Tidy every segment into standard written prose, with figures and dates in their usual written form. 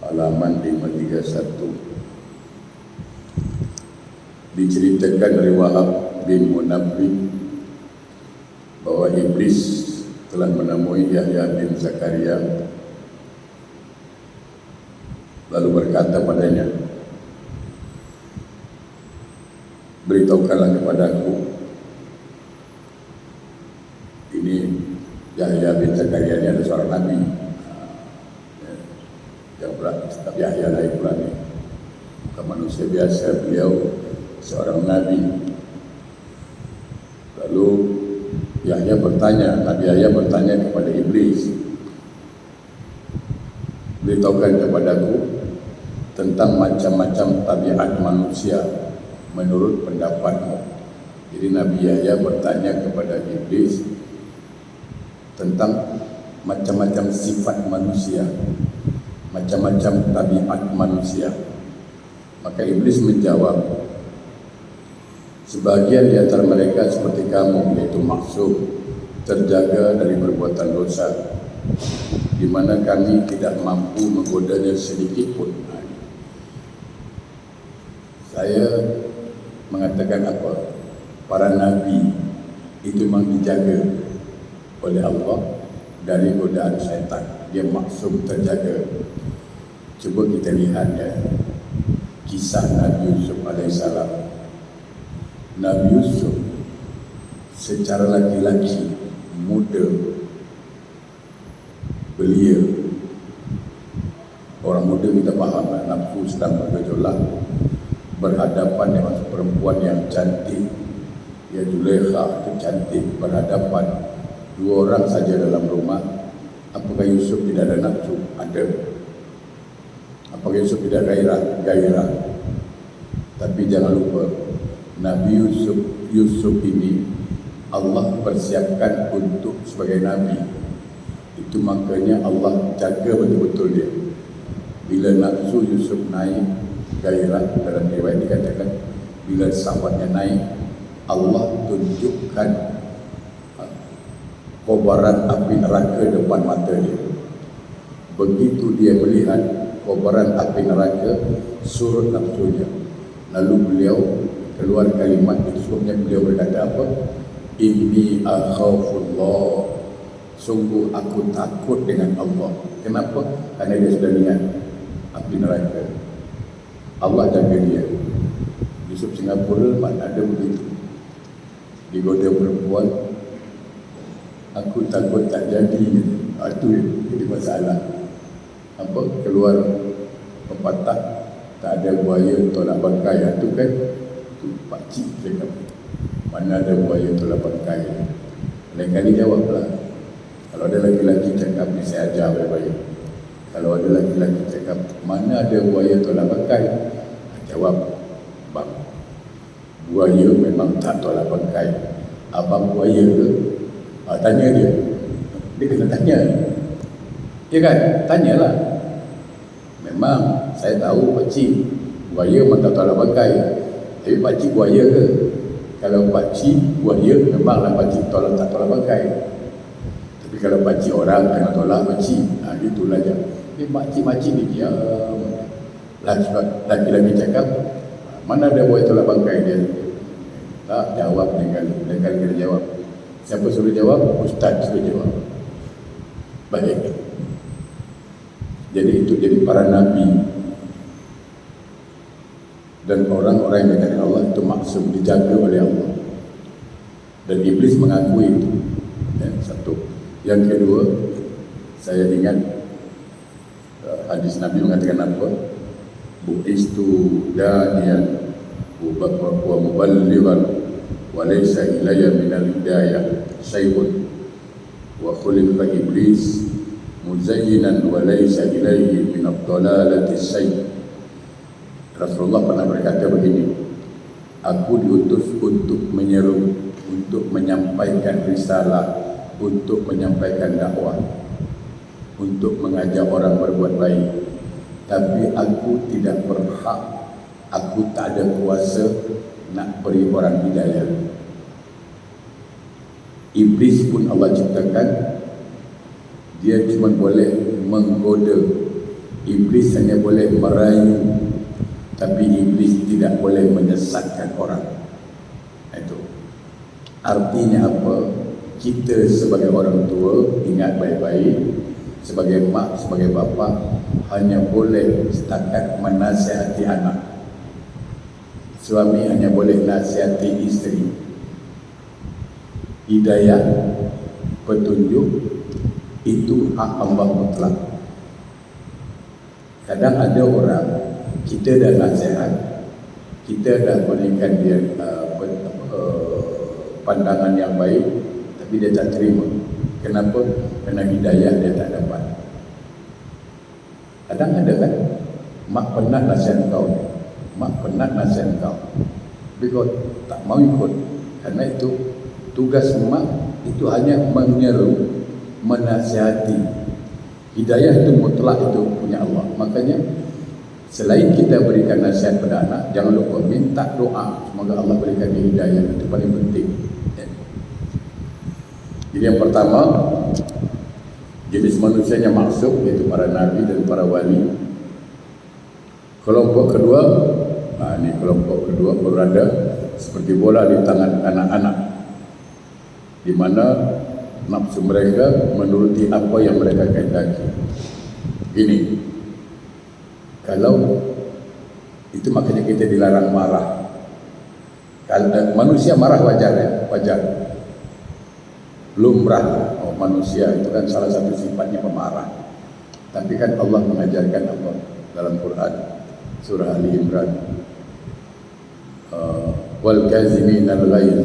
halaman 531 diceritakan dari Wahab bin Munabbih bahwa iblis telah menemui Yahya bin Zakaria lalu berkata padanya, beritahukanlah kepadaku. Ini Yahya bin Zakaria ini adalah seorang nabi. Yang berarti Yahya lain pula ni, bukan manusia biasa, beliau seorang nabi. Lalu Nabi Yahya bertanya kepada iblis, beritahukan kepadaku tentang macam-macam tabiat manusia menurut pendapatmu. Jadi Nabi Yahya bertanya kepada iblis tentang macam-macam sifat manusia, macam-macam tabiat manusia. Maka iblis menjawab, sebagian di antara mereka seperti kamu, yaitu maksum, terjaga dari perbuatan dosa, di mana kami tidak mampu menggodanya sedikit pun. Saya mengatakan apa? Para nabi itu memang dijaga oleh Allah dari godaan syaitan. Dia maksum, terjaga. Cuba kita lihat ya, kisah Nabi Yusuf alaihissalam. Nabi Yusuf secara laki-laki, muda, belia. Orang muda kita faham, nafsu sedang bergejolak, berhadapan dengan perempuan yang cantik, ya Zulaikha itu cantik, berhadapan dua orang saja dalam rumah. Apakah Yusuf tidak ada nafsu? Ada. Apakah Yusuf tidak gairah? Tapi jangan lupa, Nabi Yusuf ini Allah persiapkan untuk sebagai Nabi. Itu makanya Allah jaga betul-betul dia. Bila nafsu Yusuf naik, gairah, dalam riwayat dikatakan bila syahwatnya naik, Allah tunjukkan kobaran api neraka depan mata dia. Begitu dia melihat kobaran api neraka, surut nafsunya. Lalu beliau keluar kalimat itu. Sebabnya beliau berkata apa? Inni akhafullah, sungguh aku takut dengan Allah. Kenapa? Karena dia sudah lihat api neraka. Allah jaga dia. Yusuf Singapura mana ada begitu, digoda perempuan, aku takut tak jadi. Itu jadi masalah. Apa? Keluar pepatah, tak ada buaya tolak bangkai. Itu kan, itu pakcik cakap, mana ada buaya tolak bangkai. Lain kali jawablah. Kalau ada lelaki cakap ni, saya ajar baik-baik. Kalau ada lelaki cakap, mana ada buaya tolak bangkai, jawab, bang, buaya memang tak tolak bangkai. Abang buaya ke? Tanya dia. Dia kena tanya. Ya kan? Tanyalah. Memang saya tahu pakcik buaya memang tak tolak bangkai. Tapi pakcik buaya ke? Kalau pakcik buaya, memanglah pakcik tak tolak bangkai. Tapi kalau pakcik orang kena tolak pakcik, itulah je. Tapi makcik-makcik ni diam. Laki-laki cakap, mana ada buaya tolak bangkai dia? Tak jawab dengan kena jawab. Siapa suruh jawab? Ustaz suruh jawab. Baik. Jadi itu jadi para nabi dan orang-orang yang dekat Allah itu maksum, dijaga oleh Allah. Dan iblis mengakui itu. Satu. Yang kedua, saya ingat hadis Nabi mengatakan apa? Bu'istu daniyan wa muballighan wa laysa ilayya minal hidayah syai'un wa khuliqa iblis muzayyinan wa laysa ilayhi minad dalalati syai'. Rasulullah pernah berkata begini, aku diutus untuk menyeru, untuk menyampaikan risalah, untuk menyampaikan dakwah, untuk mengajak orang berbuat baik. Tapi aku tidak berhak, aku tak ada kuasa nak beri orang hidayah. Iblis pun Allah ciptakan, dia cuma boleh menggoda, Iblis hanya boleh merayu, tapi iblis tidak boleh menyesatkan orang. Itu artinya apa? Kita sebagai orang tua ingat baik-baik, sebagai mak, sebagai bapa, hanya boleh setakat menasihati anak. Suami hanya boleh nasihati isteri. Hidayah, petunjuk, itu hak Allah mutlak. Kadang ada orang, kita dah nasihat, kita dah berikan dia pandangan yang baik, tapi dia tak terima. Kenapa? Kerana hidayah dia tak dapat. Kadang ada kan, mak pernah nasihat kau, mak pernah nasihat kau, tapi kau tak mau ikut. Karena itu tugas mak itu hanya menyeru, menasihati. Hidayah itu mutlak, itu punya Allah. Makanya selain kita berikan nasihat pada anak, jangan lupa minta doa semoga Allah berikan dia hidayah. Itu paling penting. Jadi yang pertama, jenis manusia yang masuk, yaitu para nabi dan para wali. Kelompok kedua, ini kelompok kedua berada seperti bola di tangan anak-anak, di mana nafsu mereka menuruti apa yang mereka kehendaki. Ini kalau itu makanya kita dilarang marah. Kalau manusia marah wajar, ya, wajar. Lumrah. Manusia itu kan salah satu sifatnya pemarah. Tapi kan Allah mengajarkan apa dalam Quran surah Ali Imran, wal kaziminal ghaiz,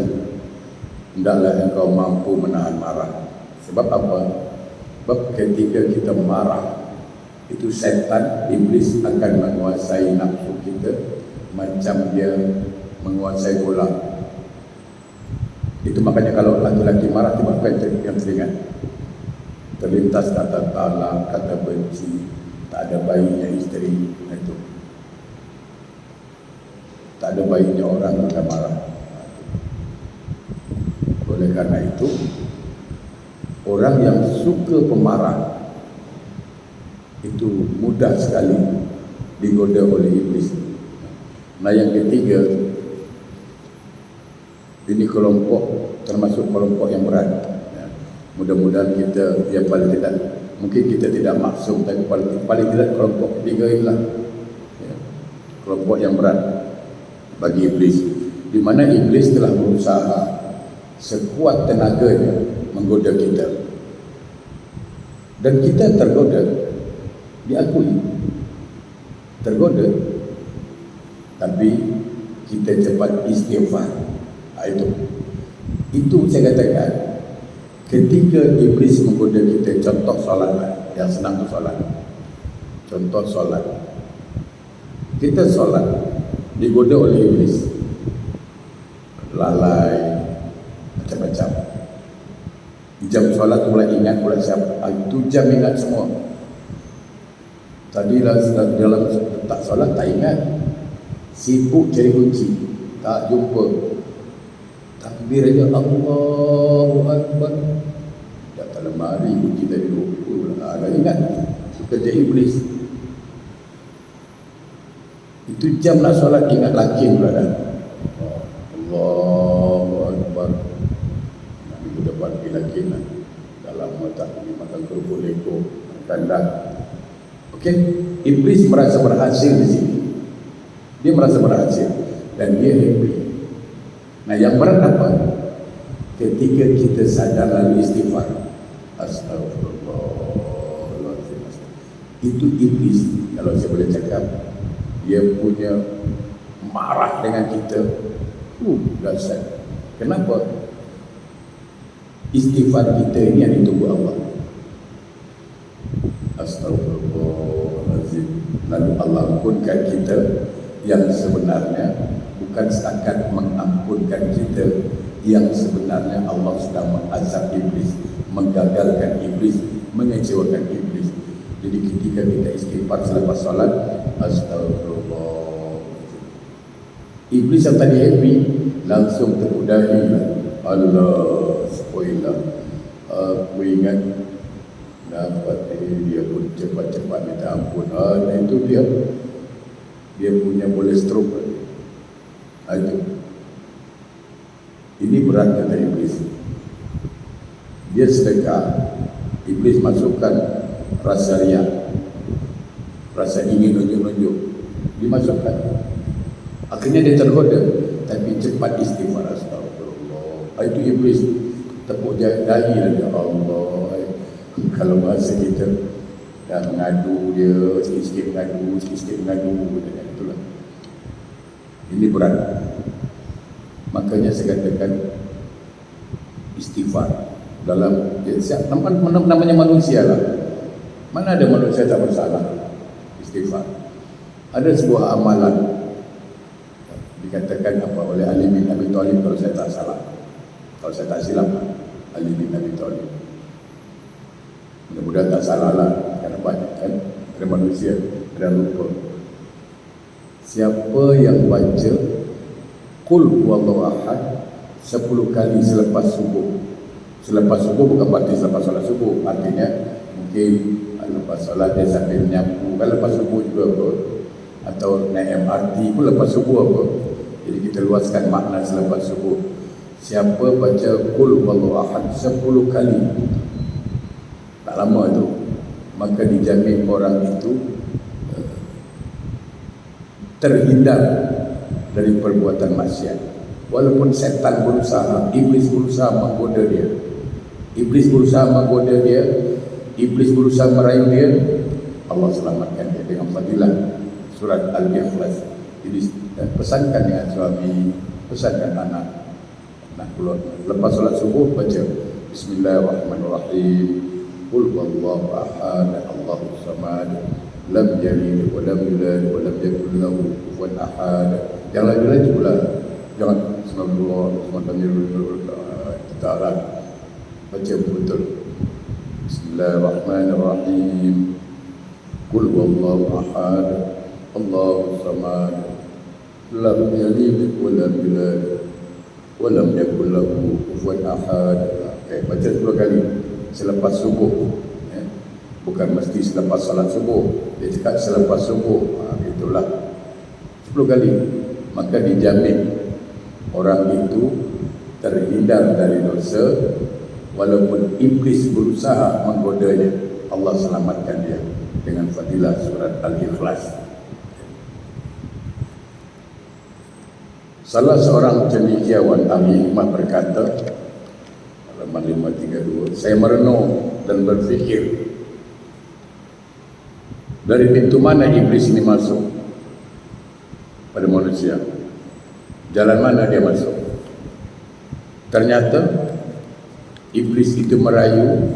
hendaklah engkau mampu menahan marah. Sebab apa? Sebab ketika kita marah, itu setan, iblis akan menguasai nafsu kita macam dia menguasai bola. Itu makanya kalau laki-laki marah, tiba-tiba apa yang teringat? Terlintas kata talak, kata benci, tak ada baiknya isteri, itu tak ada baiknya orang jika marah. Oleh karena itu, orang yang suka pemarah itu mudah sekali digoda oleh iblis. Nah, yang ketiga, ini kelompok termasuk kelompok yang berat. Mudah-mudahan kita, yang paling tidak, mungkin kita tidak maksum, tapi paling tidak kelompok ketiga inilah kelompok yang berat bagi iblis, di mana iblis telah berusaha sekuat tenaganya menggoda kita, dan kita tergoda, diakui tergoda, tapi kita cepat istighfar. Itu saya katakan, ketika iblis menggoda kita, contoh solat, yang senang tu solat, contoh solat, kita solat digoda oleh iblis, lalai, macam-macam. Jam solat tu mulai ingat pula siapa, itu jam ingat semua. Tadi dalam tak solat tak ingat, sibuk cari kunci, tak jumpa. Takbir aja, Allahu Akbar, dah lemari kunci tadi lupa, dah ingat. Itu kerja iblis. Itu jam nak solat ingat laki pula dah. Allahu Akbar. Nabi ke depan pergi laki nak. Dah lama tak pergi makan kerupuk leko, makan dah. Okey, iblis merasa berhasil di sini. Dia merasa berhasil dan dia happy. Nah, yang berat apa? Ketika kita sadar lalu istighfar, astagfirullahaladzim. Itu iblis, kalau saya boleh cakap, dia punya marah dengan kita. Dahsyat. Kenapa? Istighfar kita ini yang ditunggu Allah. Astagfirullahaladzim. Lalu Allah ampunkan kita yang sebenarnya, bukan setakat mengampunkan kita, yang sebenarnya Allah sedang mengazab iblis, menggagalkan iblis, mengecewakan iblis. Jadi ketika kita istighfar selepas salat, astagfirullah, iblis yang tadi happy langsung terudahi. Allah, spoiler, aku ingat dapat dia pun cepat-cepat minta ya ampun, itu dia punya boleh stroke. Itu. Ini berat kata iblis. Dia sedekah, iblis masukkan rasa riak, rasa ingin nunjuk-nunjuk, dimasukkan. Akhirnya dia tergoda, tapi cepat istighfar, astagfirullah. Itu iblis tepuk dahi lagi, ya Allah. Kalau bahasa kita dah mengadu dia, sikit-sikit mengadu, itulah. Ini berat. Makanya saya katakan istighfar dalam namanya manusia lah. Mana ada manusia tak bersalah? Istighfar. Ada sebuah amalan dikatakan apa oleh Ali bin Abi Thalib, kalau saya tak salah, kalau saya tak silap, Ali bin Abi Thalib. Mudah-mudahan tak salah lah, karena banyak kan, ada manusia ada lupa. Siapa yang baca Qul huwallahu ahad 10 kali selepas subuh. Selepas subuh bukan berarti selepas solat subuh, artinya mungkin lepas solat dia sambil menyapu, kan lepas subuh juga apa, atau naik MRT pun lepas subuh apa. Jadi kita luaskan makna selepas subuh. Siapa baca Qul huwallahu ahad 10 kali, tak lama tu, maka dijamin orang itu terhindar dari perbuatan maksiat. Walaupun setan berusaha, iblis berusaha menggoda dia, iblis berusaha menggoda dia, iblis berusaha merayu dia, Allah selamatkan dia dengan fadilah surat Al-Ikhlas. Jadi pesankan dengan suami, pesankan anak keluar lepas solat subuh, baca Bismillahirrahmanirrahim, Qul huwallahu ahad, Allahus samad, lam yalid wa lam yulad wa lam yakul lahu kufuwan ahad. Yang lain-lain pula jangan Ta'ala baca betul. Bismillahirrahmanirrahim, Qul huwallahu ahad, Allahus samad, lam yalid wa lam yulad wa lam yakul lahu kufuwan ahad. Baca 10 kali selepas subuh, bukan mesti selepas salat subuh. Dia cakap selepas subuh, itulah 10 kali. Maka dijamin orang itu terhindar dari dosa, walaupun iblis berusaha menggodanya, Allah selamatkan dia dengan fadilah surat Al-Ikhlas. Salah seorang cendekiawan ahli hikmah berkata, halaman 532, saya merenung dan berfikir, dari pintu mana iblis ini masuk pada manusia? Jalan mana dia masuk? Ternyata iblis itu merayu,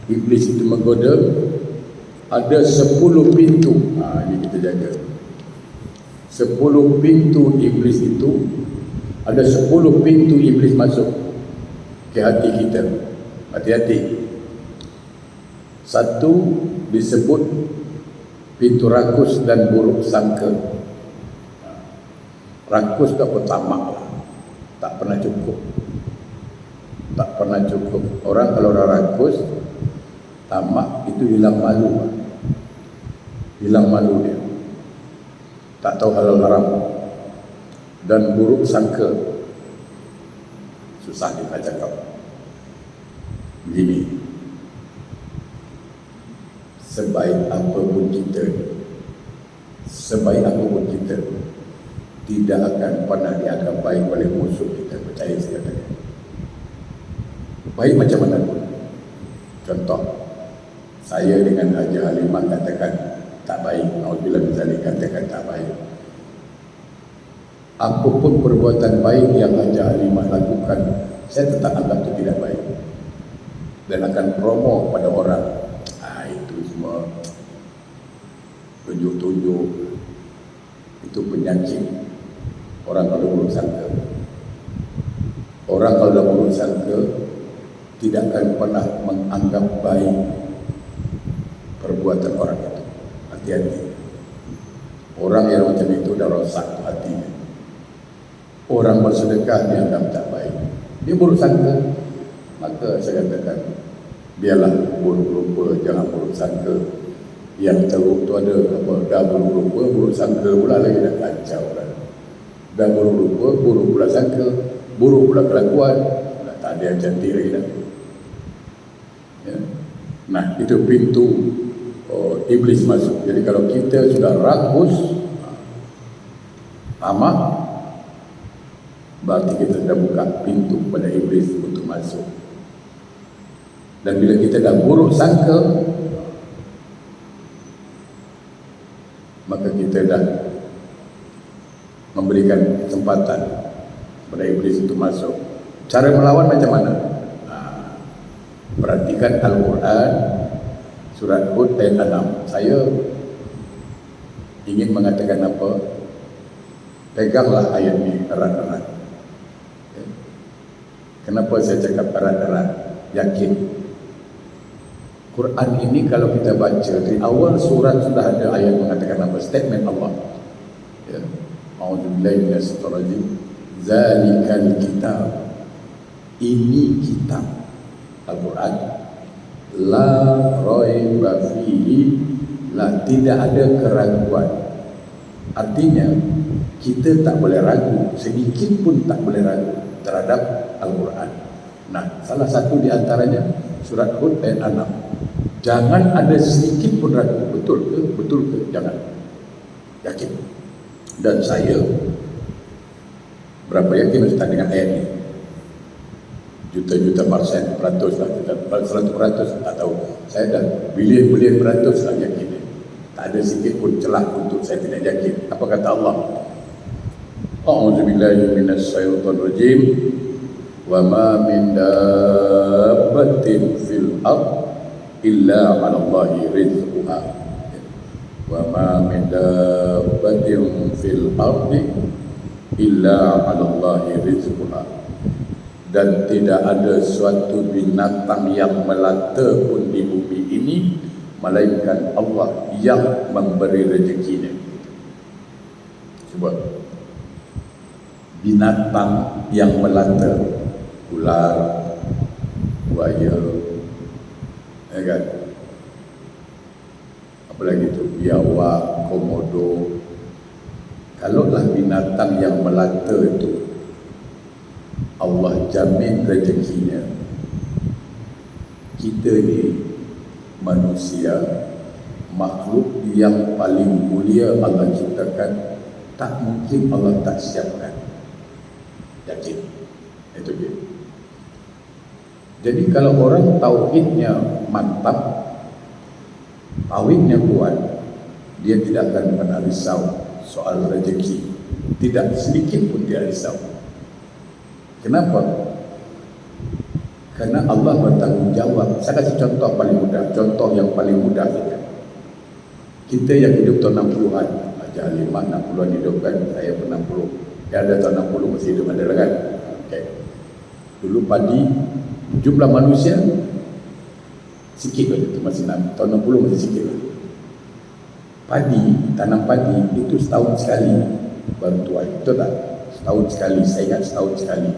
iblis itu menggoda. Ada 10 pintu. Ini kita jaga. 10 pintu iblis itu, ada 10 pintu iblis masuk ke hati kita. Hati-hati. Satu disebut pintu rakus dan buruk sangka. Rakus itu apa? Tamak lah. Tak pernah cukup. Tak pernah cukup. Orang kalau orang rakus, tamak, itu hilang malu. Hilang malu dia. Tak tahu halal haram. Dan buruk sangka. Susah kita cakap. Begini. Sebaik apapun kita, sebaik apapun kita, tidak akan pernah dianggap baik oleh musuh kita. Percaya saya katakan. Baik macam mana pun. Contoh, saya dengan Haji Halimah katakan tak baik. Alhamdulillah misalnya katakan tak baik. Apapun perbuatan baik yang Haji Halimah lakukan, saya tetap anggap itu tidak baik. Dan akan promo pada orang. Itu semua tunjuk-tunjuk. Itu penyakit. Orang kalau buruk sangka, orang kalau dah buruk sangka, tidak akan pernah menganggap baik perbuatan orang itu. Hati-hati. Orang yang macam itu dah rosak hatinya. Orang bersedekah dianggap tak baik, dia buruk sangka. Maka saya katakan, biarlah buruk rupa, jangan buruk sangka. Yang teruk tu ada apa, dah buruk rupa, buruk sangka pula lagi, dah kacau lah. Dah buruk rupa, buruk pula sangka, buruk pula kelakuan, dah tak ada yang cantik lagi dah. Ya. Nah, itu pintu iblis masuk. Jadi kalau kita sudah rakus, tamak, berarti kita sudah buka pintu kepada iblis untuk masuk. Dan bila kita dah buruk sangka, maka kita dah memberikan kesempatan kepada iblis untuk masuk. Cara melawan macam mana? Perhatikan Al-Quran surat Hud ayat 6. Saya ingin mengatakan apa? Peganglah ayat ini erat-erat. Kenapa saya cakap erat-erat? Yakin. Quran ini kalau kita baca dari awal surat sudah ada ayat mengatakan apa? Statement Allah. Ya. A'udzubillahi minasyaitonir rajim. Zalikal kitab. Ini kitab Al-Quran. La raiba fihi, la, tidak ada keraguan. Artinya kita tak boleh ragu, sedikit pun tak boleh ragu terhadap Al-Quran. Nah, salah satu di antaranya surat Hud ayat 6. Jangan ada sedikit pun ragu. Betul ke? Betul ke? Jangan. Yakin. Dan saya berapa yakin Ustaz dengan ayat ini? Juta-juta peratus lah, 100% tak tahu. Saya dah bilion-bilion peratus lah yakin. Tak ada sedikit pun celah untuk saya tidak yakin. Apa kata Allah? A'udzubillahi minasyaitonir rajim. Wa ma min dabbatin fil ardh illa 'ala Allahi rizquha. Wa ma min dabbatin fil ardi illa 'ala Allahi rizquha. Dan tidak ada suatu binatang yang melata pun di bumi ini melainkan Allah yang memberi rezekinya. Cuba. Binatang yang melata, ular, buaya, ya kan? Apalagi itu biawak, komodo. Kalaulah binatang yang melata itu Allah jamin rezekinya, kita ni manusia, makhluk yang paling mulia Allah ciptakan, tak mungkin Allah tak siapkan. Yakin. Itu dia. Jadi kalau orang tauhidnya mantap, tauhidnya kuat, dia tidak akan pernah risau soal rezeki. Tidak sedikit pun dia risau. Kenapa? Karena Allah bertanggungjawab. Saya kasih contoh paling mudah, contoh yang paling mudah saja. Kita yang hidup tahun 60-an, Haji Halimah 60-an hidup kan, saya pun 60. Yang ada tahun 60 masih hidup ada kan? Okay. Dulu padi, jumlah manusia sikit saja, itu masih tahun 60 masih sikit saja. Padi, tanam padi itu setahun sekali baru tuai, betul tak? Setahun sekali, saya ingat setahun sekali.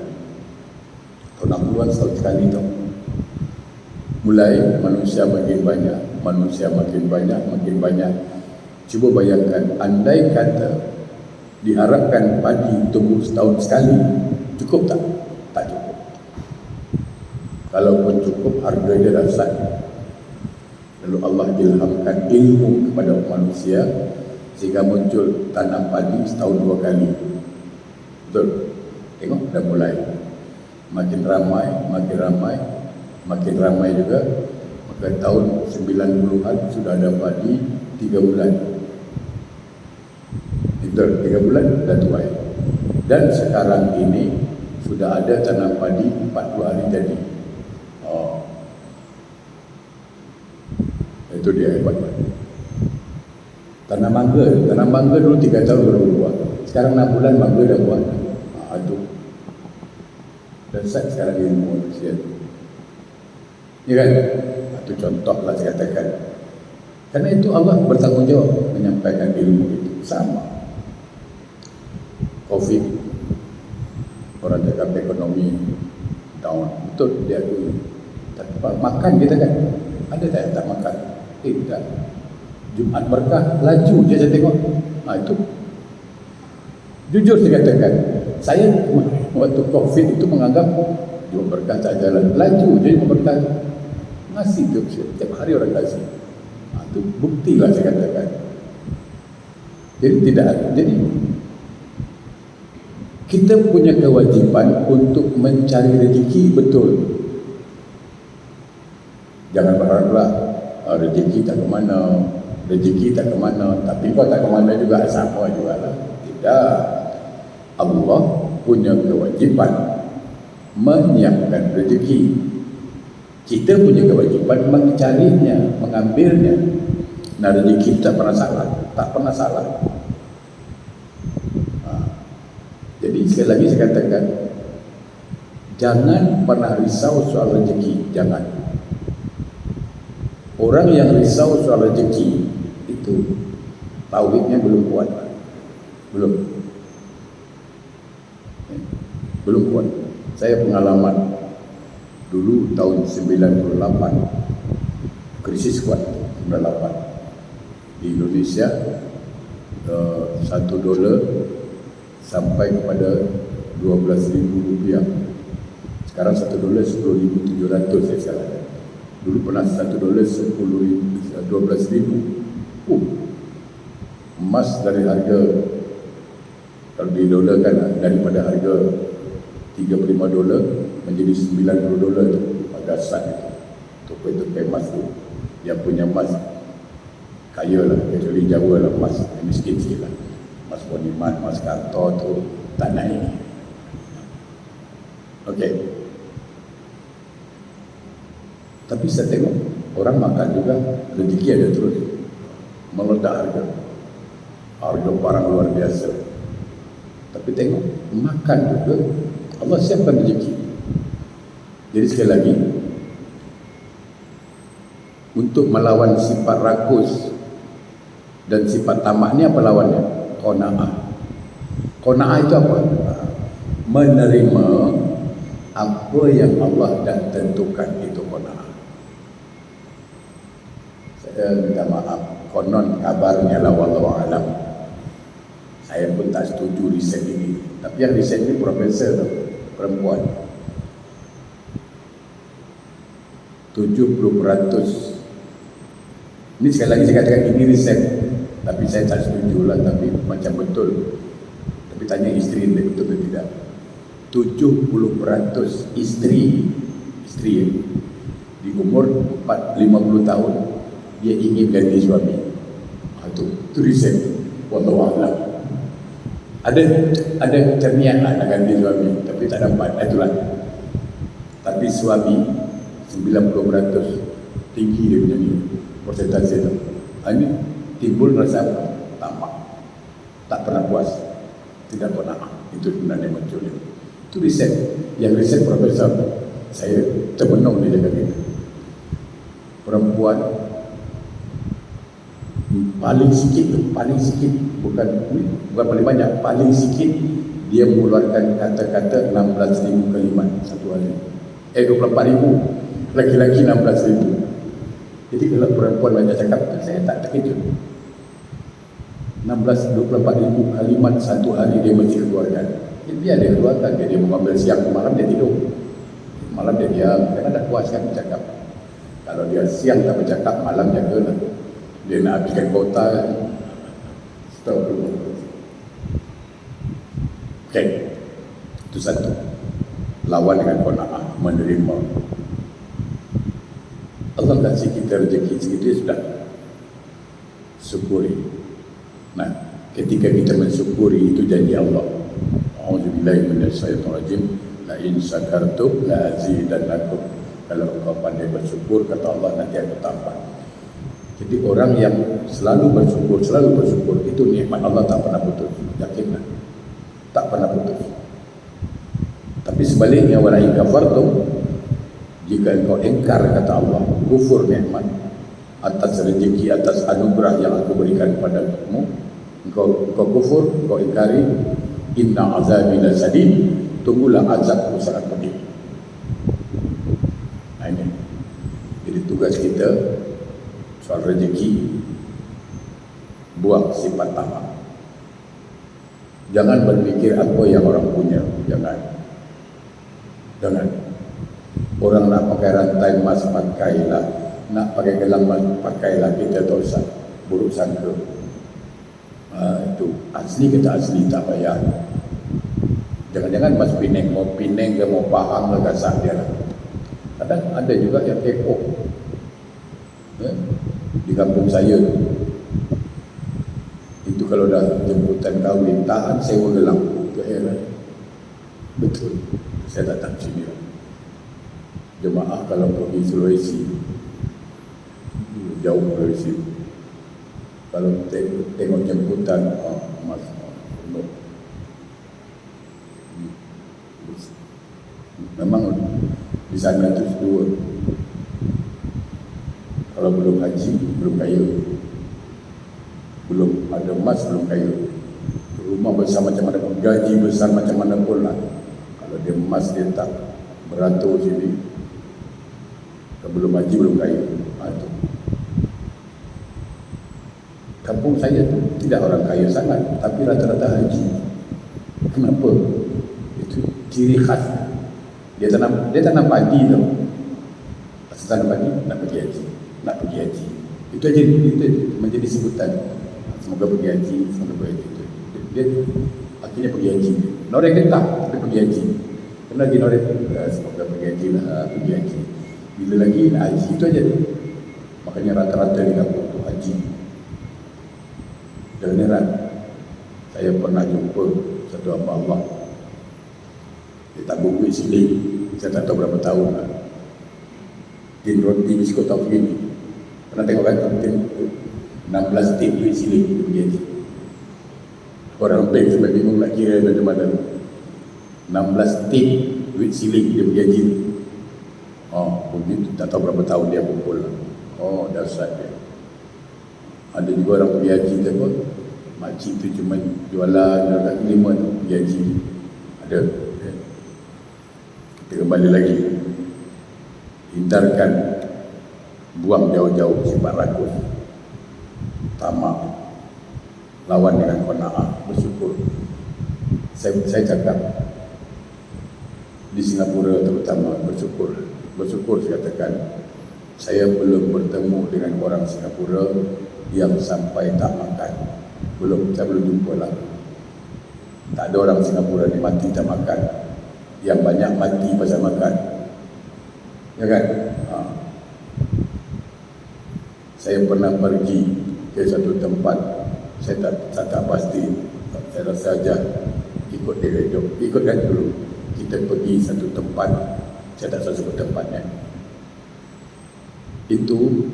Tahun 60-an setahun sekali tu. Mulai manusia makin banyak, manusia makin banyak, makin banyak. Cuba bayangkan, andai kata diharapkan padi tumbuh setahun sekali, cukup tak? Tak cukup. Kalaupun cukup, harga dia dahsyat. Lalu Allah ilhamkan ilmu kepada manusia sehingga muncul tanam padi setahun 2 kali. Betul? Tengok dah mulai. Makin ramai, makin ramai, makin ramai juga. Maka tahun 90-an sudah ada padi 3 bulan. Betul, 3 bulan dah tuai. Dan sekarang ini sudah ada tanam padi 40 hari jadi. Oh. Itu dia hebat. Tanam mangga dulu 3 tahun baru buat. Sekarang 6 bulan mangga dah buat. Itu dasar sekarang ilmu manusia. Ya kan? Itu contoh lah saya katakan. Karena itu Allah bertanggungjawab menyampaikan ilmu itu. Sama COVID, orang cakap ekonomi down, betul dia akui. Makan kita kan, ada tak yang tak makan? Tidak. Jumat berkah, laju je saya tengok. Itu jujur saya katakan, saya waktu COVID itu menganggap Jumat berkah tak jalan, laju je Jumat berkah. Ngasih tu setiap hari orang kasih. Itu buktilah saya katakan. Jadi kita punya kewajiban untuk mencari rezeki betul. Jangan berharaplah rezeki tak ke mana, tapi kau tak ke mana juga sama juga lah. Tidak. Allah punya kewajiban menyiapkan rezeki. Kita punya kewajiban mencarinya, mengambilnya. Nah, rezeki tak pernah salah. Jadi sekali lagi saya katakan, jangan pernah risau soal rezeki, jangan. Orang yang risau soal rezeki itu tauhidnya belum kuat. Belum kuat. Saya pengalaman dulu tahun 98 krisis kuat 98 di Indonesia, $1 sampai kepada Rp12,000. Sekarang $1 10,700 saya sekarang. Dulu pernah $1 12,000. Emas dari harga, kalau di dolar kan, daripada harga $35 menjadi $90 tu, agak sat itu. Tupai-tupai emas tu, yang punya emas kaya lah, kecuali Jawa lah emas, miskin sikit lah. Emas Boniman, emas kantor tu tak naik. Okey. Tapi saya tengok orang makan juga, rezeki ada terus, meledak harga barang luar biasa. Tapi tengok, makan juga Allah siapkan rezeki. Jadi sekali lagi, untuk melawan sifat rakus dan sifat tamak ni apa lawannya? Qanaah. Qanaah itu apa? Menerima apa yang Allah dah tentukan, itu qanaah. Saya minta maaf, konon kabarnya lah, wallahu alam, saya pun tak setuju riset ini. Tapi yang riset ini profesor perempuan, 70%. Ini sekali lagi saya katakan ini riset, tapi saya tak setuju lah, tapi macam betul. Tapi tanya isteri dia betul atau tidak. 70% isteri di umur 50 tahun dia ingin ganti suami. Itu riset, wallahu a'lam. Ada cermian lah nak ganti suami, tapi tak dapat. Itulah. Tapi suami 90% tinggi dia punya ni, persentase tu. Ini timbul rasa tamak, tak pernah puas, tidak pernah. Itu sebenarnya muncul. Itu riset. Yang riset profesor, saya termenung dia cakap gitu. Perempuan paling sikit, bukan paling banyak, paling sikit dia mengeluarkan kata-kata 16,000 kalimat satu hari. 24,000, laki-laki 16,000. Jadi kalau perempuan banyak cakap, saya tak terkejut. 24,000 kalimat satu hari dia mesti keluarkan. Dia ada keluarkan, dia mengambil siang, malam dia tidur, malam dia diam, karena tak puas kan bercakap. Kalau dia siang tak bercakap, malam jaga lah, dia nak habiskan kota kan. Okay, itu satu. Lawan dengan qanaah, menerima. Allah kasih kita rezeki segitu sudah, syukuri. Nah, ketika kita mensyukuri, itu janji Allah. A'udzubillahi minasyaitonirrajim. La in syakartum la azidannakum. Kalau engkau pandai bersyukur, kata Allah, nanti aku tambah. Jadi orang yang selalu bersyukur, itu nikmat Allah tak pernah putus. Yakinlah, tak pernah putus. Tapi sebaliknya, wala in kafartum, jika engkau ingkar, kata Allah, kufur nikmat atas rezeki, atas anugerah yang aku berikan kepadamu, engkau kufur, engkau ingkari, inna azabi lasadid, tunggulah azabku sangat pedih. Nah ini, jadi tugas kita soal rezeki, buang sifat tamak. Jangan berpikir apa yang orang punya. Jangan. Orang nak pakai rantai emas, pakailah. Nak pakai gelang emas, pakailah. Kita tak usah buruk sangka. Itu asli kita asli, tak payah. Jangan-jangan Mas Pineng mau Pineng ke mau Pahang ke kasar dia lah. Kadang ada juga yang kepo. Di kampung saya itu kalau dah jemputan kahwin, tahan sewa gelang. Itu heran. Betul. Saya datang sini. Jemaah kalau pergi Sulawesi, jauh Sulawesi. Kalau tengok jemputan, Mas, memang di sana itu dua. Kalau belum haji, belum kaya. Belum ada emas, belum kaya. Rumah besar macam mana pun, gaji besar macam mana pun lah. Kalau dia emas, dia tak beratur sini. Kalau belum haji, belum kaya. Itu. Kampung saya tu tidak orang kaya sangat, tapi rata-rata haji. Kenapa? Itu ciri khas. Dia tanam padi tu. Pasal tanam padi, nak pergi haji. Itu aja, itu menjadi sebutan. Semoga pergi haji, semoga pergi haji. Dia akhirnya pergi haji. Norek ketah, tapi pergi haji. Kena lagi norek, semoga pergi haji lah, pergi haji. Bila lagi nak haji, itu aja. Makanya rata-rata di kampung tu haji. Jangan heran, saya pernah jumpa satu hamba Allah. Dia tabung duit siling, saya tak tahu berapa tahun lah. Tin roti biskut tahu begini. Pernah tengok kan? 16 tin duit siling dia pergi haji. Orang bank sampai bingung nak kira macam mana. 16 tin duit siling dia pergi haji. Begitu, tak tahu berapa tahun dia kumpul lah. Dasar dia. Ada juga orang pergi haji tu pun, makcik tu cuma jualan kaki lima tu pergi haji. Ada. Kita kembali lagi. Hindarkan, buang jauh-jauh sifat rakus, tamak, lawan dengan qanaah, bersyukur. Saya cakap di Singapura terutama, bersyukur saya katakan, saya belum bertemu dengan orang Singapura yang sampai tak makan. Saya belum jumpa lah. Tak ada orang Singapura ni mati tak makan. Yang banyak mati pasal makan. Ya kan? Saya pernah pergi ke satu tempat, saya tak pasti. Saya rasa saja ikut dia hidup. Ikutkan dulu. Kita pergi satu tempat, saya tak tahu sebut tempatnya. Itu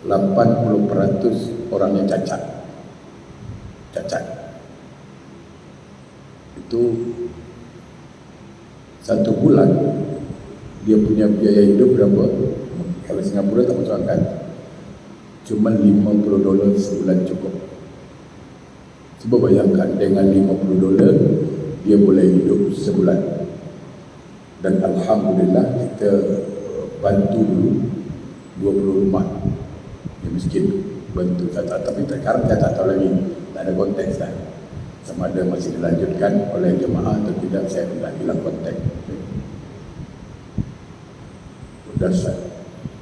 80% orang yang cacat. Itu 1 bulan dia punya biaya hidup berapa? Kalau Singapura tak masuk akal. Cuma $50 sebulan cukup. Cuba bayangkan dengan $50 dia boleh hidup sebulan. Dan alhamdulillah kita bantu dulu 20 rumah yang miskin, bantu. Tapi sekarang saya tak tahu lagi, tak ada konteks lah. Sama ada masih dilanjutkan oleh jemaah atau tidak, saya tidak hilang konteks. Dasar.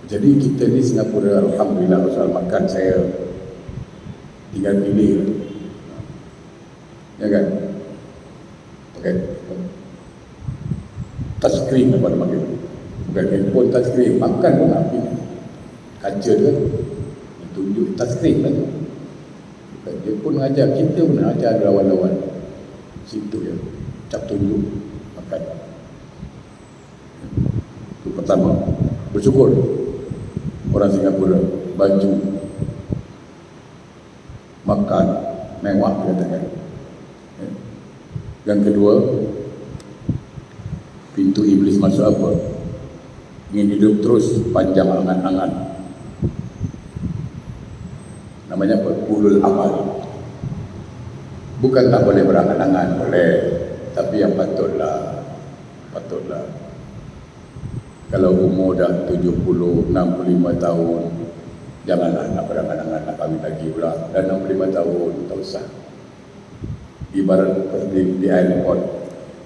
Jadi kita ni Singapura, alhamdulillah, soal makan saya tinggal pilih. Ya kan? Okay. Touchscreen apa nama dia? Bukan handphone touchscreen, makan pun nak pilih. Kaca tu kan, tunjuk touchscreen lah tu. Dia pun ajar, kita pun ajar lawan-lawan. Situ ya, cap tunjuk, makan. Itu pertama. Bersyukur orang Singapura, baju, makan, mewah katakan. Yang kedua, pintu iblis masuk apa? Ingin hidup terus panjang angan-angan. Namanya apa? Ulul amal. Bukan tak boleh berangan-angan, boleh. Tapi yang patutlah. Kalau umur dah 70, 65 tahun, Janganlah nak berangan-angan nak kahwin lagi pula. Dah 65 tahun, tak usah. Ibarat di airport,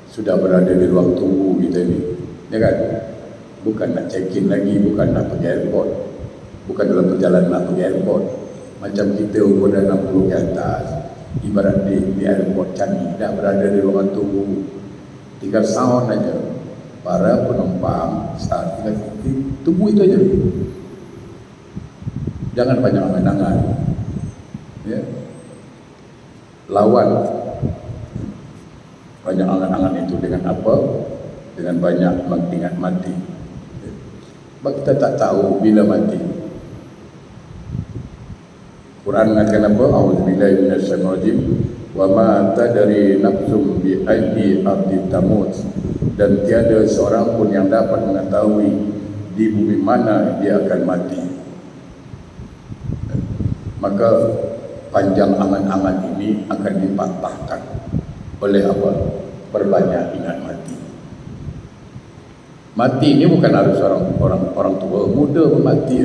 sudah berada di ruang tunggu kita ni, ya kan? Bukan nak check-in lagi, bukan nak pergi airport, bukan dalam perjalanan nak pergi airport. Macam kita umur dah 60 ke atas, ibarat di airport Changi, dah berada di ruang tunggu, tinggal sound aja. Para penumpang saat tinggal tunggu itu aja. Jangan banyak angan-angan, ya. Lawan banyak angan-angan itu dengan apa? Dengan banyak mengingat mati. Sebab kita tak tahu bila mati. Quran mengatakan apa? A'udzubillahi minasyaitonir rajim. Wa ma tadri nafsum bi ayyi ardin tamut. Dan tiada seorang pun yang dapat mengetahui di bumi mana dia akan mati. Maka panjang angan-angan ini akan dipatahkan oleh apa? Perbanyak ingat mati. Mati ini bukan harus orang tua, muda pun mati.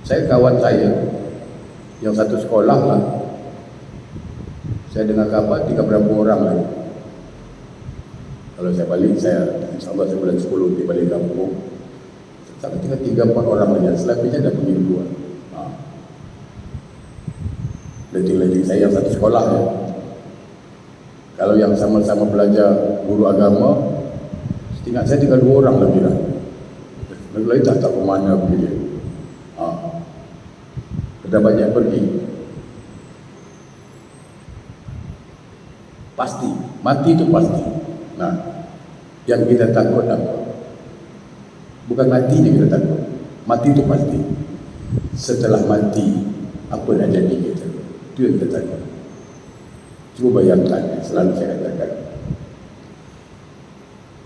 Saya kawan saya yang satu sekolah lah, saya dengar kabar 3 berapa orang lagi. Kalau saya balik, insyaAllah saya bulan 10 di balik kampung, sampai tinggal 3-4 orang saja. Selebihnya dah pergi dua. Letting saya yang satu sekolah ya. Kalau yang sama-sama belajar guru agama, setingkat saya tinggal 2 orang lagi lah. Lagi lain tak tahu ke mana pergi dia. Dah banyak pergi. Pasti, mati itu pasti. Nah, yang kita takut apa? Bukan matinya kita takut. Mati itu pasti. Setelah mati, apa nak jadi kita? Itu yang kita takut. Cuba bayangkan, selalu saya katakan,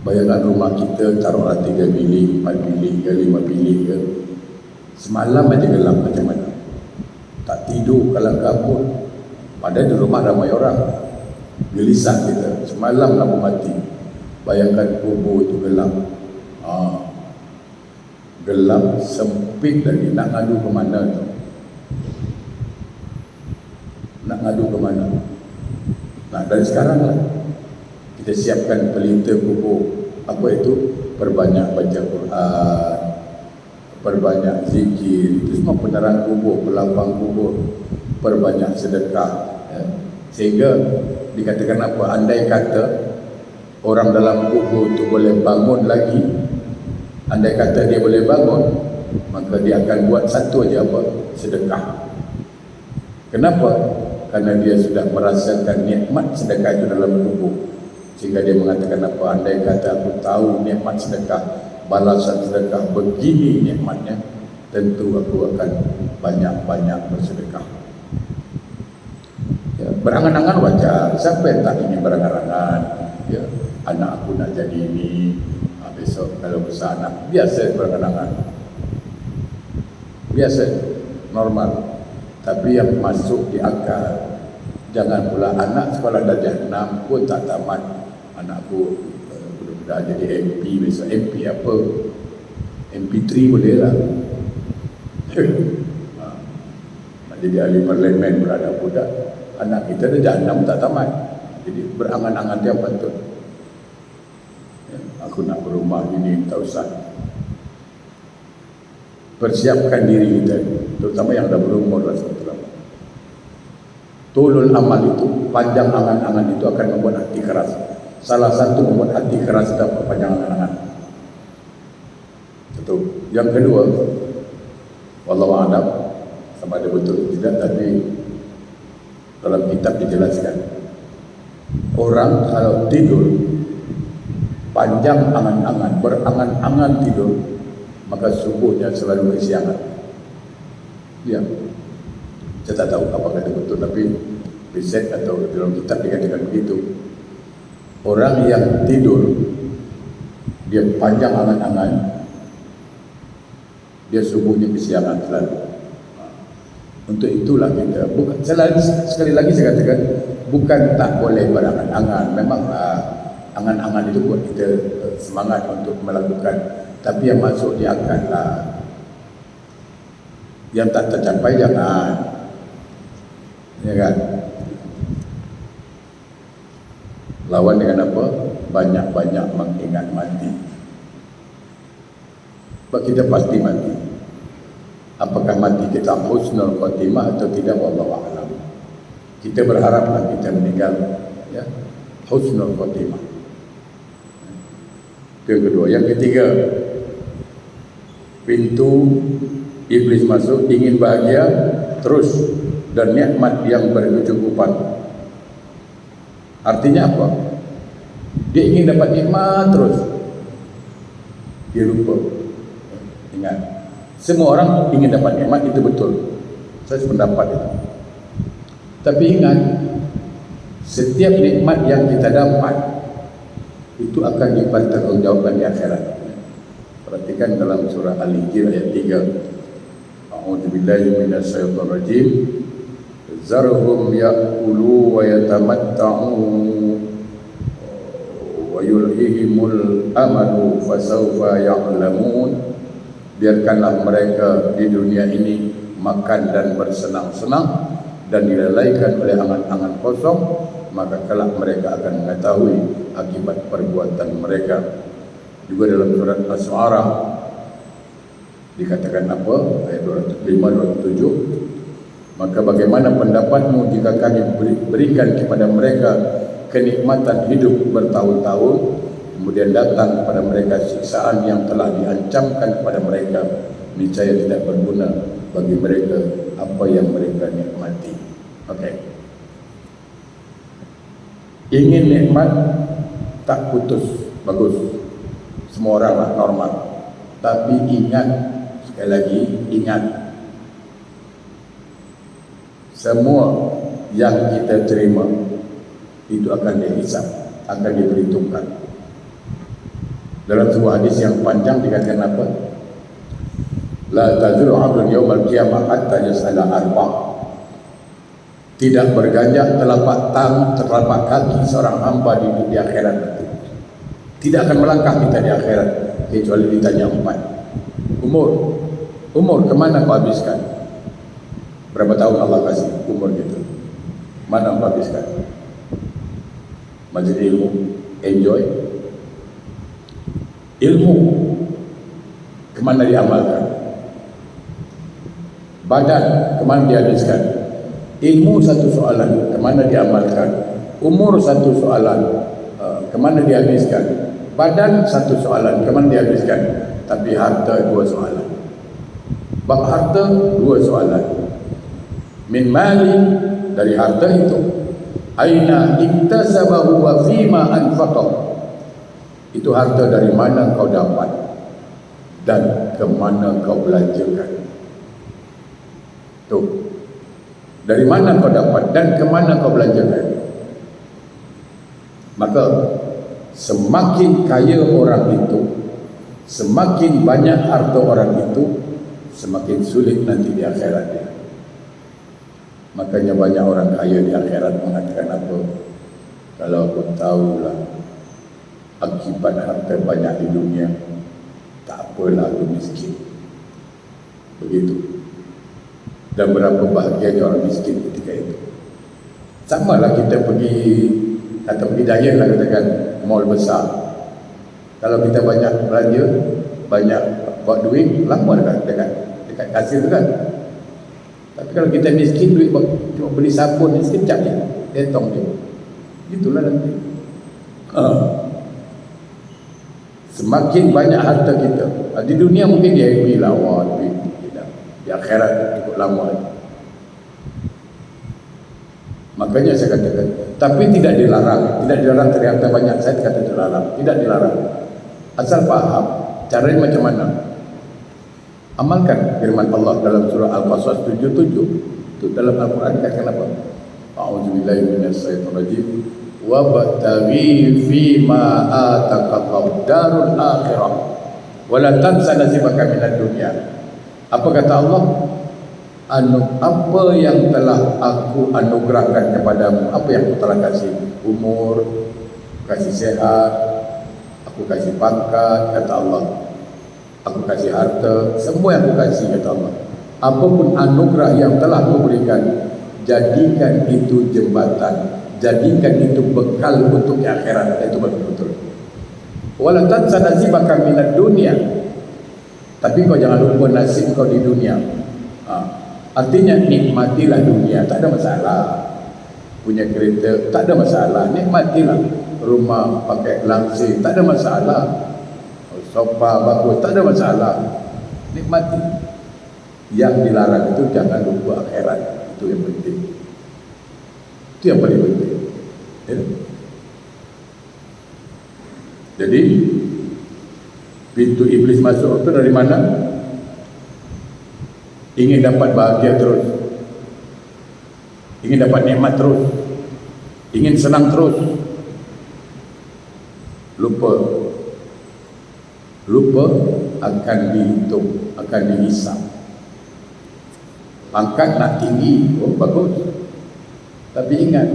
bayangkan rumah kita taruhlah 3 bilik, 4 bilik ke 5 bilik ke. Semalam aja gelap macam mana? Tak tidur, kalang kabut. Padahal di rumah ramai orang. Gelisah kita, semalam lampu mati. Bayangkan kubur itu gelap. Gelap, sempit lagi. Nak ngadu ke mana tu? Nak ngadu ke mana? Nah, dari sekarang lah kita siapkan pelita kubur. Apa itu? Perbanyak baca Quran, perbanyak zikir. Itu semua penerang kubur, pelapang kubur. Perbanyak sedekah, ya. Sehingga dikatakan apa? Andai kata orang dalam kubur itu boleh bangun lagi, andai kata dia boleh bangun, maka dia akan buat satu aja apa? Sedekah. Kenapa? Karena dia sudah merasakan nikmat sedekah itu dalam kubur. Sehingga dia mengatakan apa? Andai kata aku tahu nikmat sedekah, balasan sedekah begini nikmatnya, tentu aku akan banyak-banyak bersedekah. Ya, berangan-angan wajar. Siapa yang tak ingin berangan-angan? Ya, anak aku nak jadi ini, besok kalau besar anak. Biasa berangan-angan, biasa, normal. Tapi yang masuk di akal, jangan pula anak sekolah darjah 6 pun tak tamat. Anakku dah jadi MP, besok MP apa? MP3 boleh lah. Nak jadi ahli parlimen pula ada budak. Anak kita darjah 6 tak tamat. Jadi berangan-angan dia patut. Ya, aku nak berumah ini, tak usah. Persiapkan diri kita, terutama yang dah berumur lah. Tulul amal itu, panjang angan-angan itu akan membuat hati keras. Salah satu membuat hati keras adalah panjang angan-angan. Itu. Yang kedua, wallahu a'lam, sama ada betul atau tidak, tapi dalam kitab dijelaskan, orang kalau tidur panjang angan-angan, berangan-angan tidur, maka subuhnya selalu kesiangan. Ya, saya tak tahu apakah itu betul, tapi riset atau dalam kitab dikatakan begitu. Orang yang tidur, dia panjang angan-angan, dia subuhnya kesiangan selalu. Untuk itulah kita, bukan, sekali lagi saya katakan, bukan tak boleh berangan-angan. Memang angan-angan itu buat kita semangat untuk melakukan Tapi yang masuk diangkatlah, yang tak tercapai jangan, ya kan? Lawan dengan apa? Banyak-banyak mengingat mati. Sebab kita pasti mati. Apakah mati kita husnul khatimah atau tidak, wallahu a'lam. Kita berharaplah kita meninggal ya husnul khatimah. Itu yang kedua. Yang ketiga, pintu iblis masuk ingin bahagia terus dan nikmat yang berkecukupan. Artinya apa? Dia ingin dapat nikmat terus. Dia lupa. Ingat, semua orang ingin dapat nikmat, itu betul. Saya sependapat itu. Tapi ingat, setiap nikmat yang kita dapat itu akan dipertanggungjawabkan di akhirat. Perhatikan dalam surah Al-Hijr ayat 3. A'udzubillahi minasyaitonir rajim. Zarhum ya'kulu wa yatamatta'u wa yulhihimul amalu fasawfa ya'lamun. Biarkanlah mereka di dunia ini makan dan bersenang-senang dan dilalaikan oleh angan-angan kosong, maka kelak mereka akan mengetahui akibat perbuatan mereka. Juga dalam surat Asy-Syu'ara dikatakan apa? Ayat 205-207. Maka bagaimana pendapatmu jika kami berikan kepada mereka kenikmatan hidup bertahun-tahun, kemudian datang kepada mereka siksaan yang telah diancamkan kepada mereka, niscaya tidak berguna bagi mereka apa yang mereka nikmati. Okey. Ingin nikmat tak putus, bagus. Semua orang lah normal. Tapi ingat, sekali lagi ingat, semua yang kita terima itu akan dihisab, akan diperhitungkan. Dalam sebuah hadis yang panjang dikatakan apa? La tazulu 'abdun yaumal qiyamah hatta yas'ala arba'. Tidak berganjak telapak kaki seorang hamba di akhirat nanti. Tidak akan melangkah kita di akhirat kecuali ditanya 4. Umur kemana kau habiskan? Berapa tahun Allah kasih umur gitu? Mana kau habiskan? Majlis ilmu, enjoy. Ilmu kemana diamalkan? Badan kemana dihabiskan? Ilmu satu soalan, kemana diamalkan? Umur satu soalan, kemana dihabiskan? Badan satu soalan, kemana dihabiskan? Tapi harta dua soalan. Bab harta dua soalan. Min mali, dari harta itu, aina iktasabahu wa fima anfaqahu. Itu harta dari mana kau dapat dan ke mana kau belanjakan. Tuh, dari mana kau dapat dan ke mana kau belanjakan. Maka semakin kaya orang itu, semakin banyak harta orang itu, semakin sulit nanti di akhirat dia. Makanya banyak orang kaya di akhirat mengatakan apa? Kalau aku tahulah akibat harta banyak di dunia, tak apalah aku miskin. Begitu. Dan berapa bahagianya orang miskin ketika itu. Sama lah kita pergi, kata pergi Giant lah katakan, mall besar. Kalau kita banyak belanja, banyak buat duit, lama dekat kasir tu kan. Tapi kalau kita miskin, duit cuma beli sabun sekejap je, detong je. Itulah nanti. Semakin banyak harta kita, di dunia mungkin dia happy lah, wah duit. Di akhirat cukup lama. Makanya saya katakan, tapi tidak dilarang ternyata banyak. Saya kata dilarang, tidak dilarang. Asal faham caranya macam mana. Amalkan firman Allah dalam surah Al-Qasas 77. Itu dalam Al-Quran dikatakan apa? A'udzubillahi minasyaitonir rajim. Wa bataghi fi ma ataqallahu darul akhirah wa la tansa nasibaka minad dunya. Apa kata Allah? Apa yang telah aku anugerahkan kepadamu, apa yang aku telah kasih? Umur, kasih sehat, aku kasih pangkat, kata Allah. Aku kasih harta, semua yang aku kasih, kata Allah. Apapun anugerah yang telah aku berikan, jadikan itu jembatan, jadikan itu bekal untuk akhirat. Itu betul-betul. Wala tansa nasibaka minad dunia. Tapi kau jangan lupa nasib kau di dunia. Artinya nikmatilah dunia, tak ada masalah. Punya kereta, tak ada masalah. Nikmatilah. Rumah pakai langsir, tak ada masalah. Sofa bagus, tak ada masalah. Nikmati. Yang dilarang itu jangan lupa akhirat. Itu yang penting. Itu yang paling penting. Ya? Jadi pintu iblis masuk itu dari mana? Ingin dapat bahagia terus, ingin dapat nikmat terus, ingin senang terus. Lupa akan dihitung, akan dihisap. Pangkat nak tinggi, oh bagus. Tapi ingat,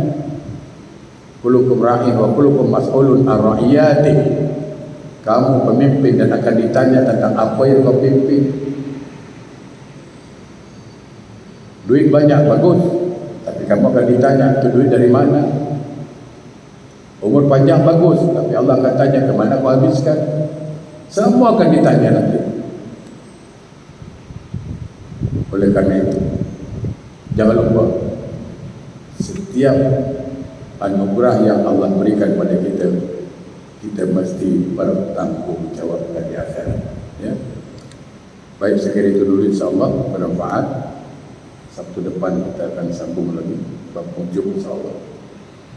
kullukum ra'in wa kullukum mas'ulun an ra'iyatih. Kamu pemimpin dan akan ditanya tentang apa yang kau pimpin. Duit banyak, bagus. Tapi kamu akan ditanya, itu duit dari mana? Umur panjang, bagus. Tapi Allah akan tanya, ke mana kau habiskan? Semua akan ditanya nanti. Oleh karena itu, jangan lupa, setiap anugerah yang Allah berikan pada kita, kita mesti bertanggung jawab di akhirat. Ya. Baik, sekali itu dulu, insyaAllah bermanfaat. Sabtu depan kita akan sambung lagi bab hujung, insyaAllah.